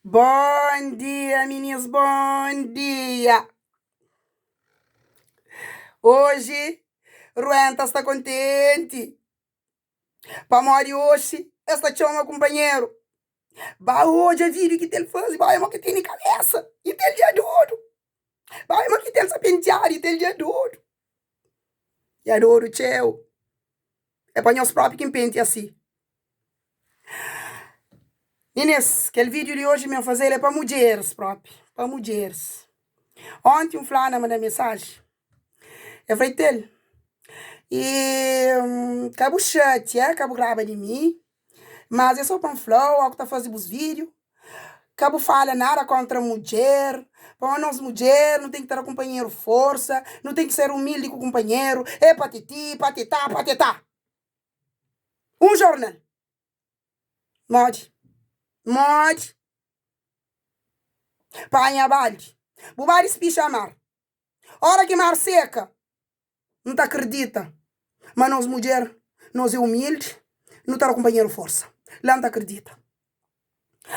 Bom dia, meninas, bom dia! Hoje, Ruenta está contente. Pamori hoje, esta chama companheiro. Ba hoje é vídeo que ele faz, vai, mas que tem na cabeça. E tem dia duro. Vai, mas que tem essa pentear, e tem dia duro. E adoro, tchau. É para nós próprios que pente assim. Inês, aquele vídeo de hoje me fazer é para mulheres próprio. Para mulheres. Ontem um fulano mandou mensagem. Eu falei, ele. E cabo chat, cabo grava de mim, mas eu sou panflow, algo tá fazendo os vídeos, cabo fala nada contra a mulher, para nós mulher não tem que ter um companheiro força, não tem que ser humilde com o companheiro, é patiti, patetá, patetá. Um jornal. Mode. Panha balde. Bubar espicha mar. Hora que mar seca, não tá acredita. Mas nós mulher, nós é humilde, não tá companheiro força. Lá não tá acredita.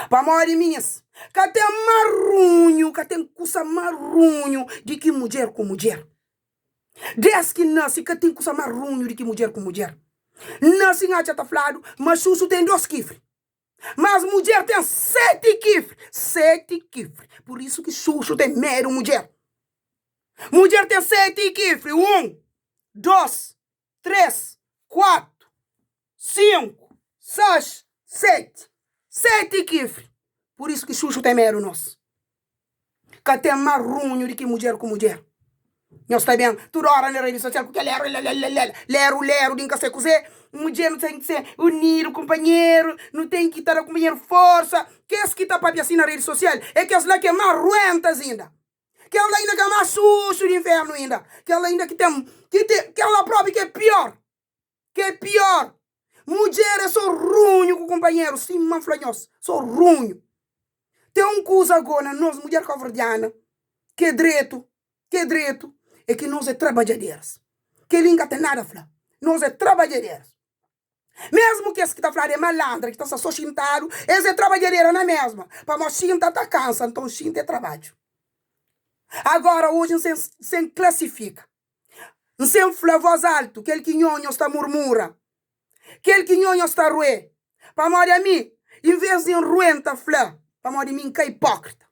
Para morrer minhas, que tem marrunho, que tem coisa marrunho de que mulher com mulher. Desde que nasce, que tem coisa marrunho de que mulher com mulher. Nasce em tá falado, mas Xuxu tem 2 quifres. Mas mulher tem 7 quifres. 7 quifres. Por isso que Xuxu tem medo mulher. Mulher tem 7 quifres. 1, 2, 3, 4, 5, 6, 7. 7 quifres. Por isso que Xuxu tem medo nós. Que tem marrunho de que mulher com mulher. Nós está bem, toda hora na rede social, porque lero, de que você, mulher não tem que ser unido, companheiro, não tem que estar companheiro força. Que é que está para assim na rede social? É que as lá que é marruentas ainda. Que ela ainda que é mais sujo do inferno ainda. Que ela ainda que ela própria que é pior. Que é pior. Mulher é só runho com o companheiro, sim, manflanhos, só runho. Tem um coisa agora, nós, mulher covardiana, que é direito, é que nós é trabalhadeiras. Que linga tem nada a falar. Nós é trabalhadeiras. Mesmo que esse que está falando é malandra, que está só chintado, esse é trabalhadeira na mesma. Para nós chinta tá cansa, então chinta é trabalho. Agora, hoje, sem classifica. Sem falar voz alto, aquele que nhonho está murmura. Aquele que nhonho está rué. Para morrer a mim, em vez de ruenta falar, para morrer a mim, que é hipócrita.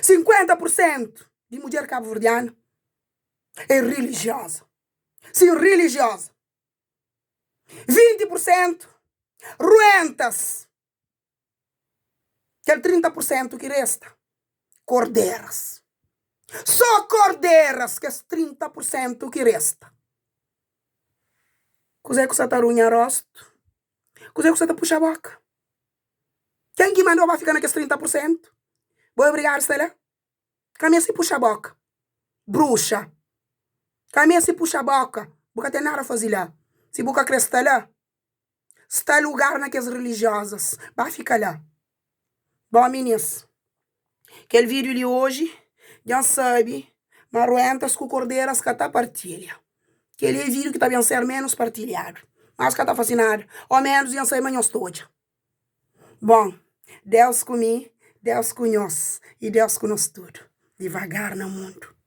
50% de mulher cabo-verdiana é religiosa. Sim, religiosa. 20% ruentas. Aquele 30% que resta, cordeiras. Só cordeiras, que é 30% que resta. Cos'è que você está runha rosto? Cos'è que você está puxa a boca? Quem que mandou para ficar naqueles 30%? Vou obrigar você lá? Caminha se puxa a boca. Bruxa. Caminha se puxa a boca. Boca tem nada a fazer lá. Se boca cresce lá, está lugar naquelas religiosas. Vai ficar lá. Bom, meninas, aquele vídeo de hoje, já sabe, maruentas com cordeiras que tá partilha. Aquele vídeo que tá bem ser menos partilhado. Mas que tá fascinado. Ou menos, já sei, manhã toda. Bom, Deus comigo, Deus com nós. E Deus com nós tudo. Devagar no mundo.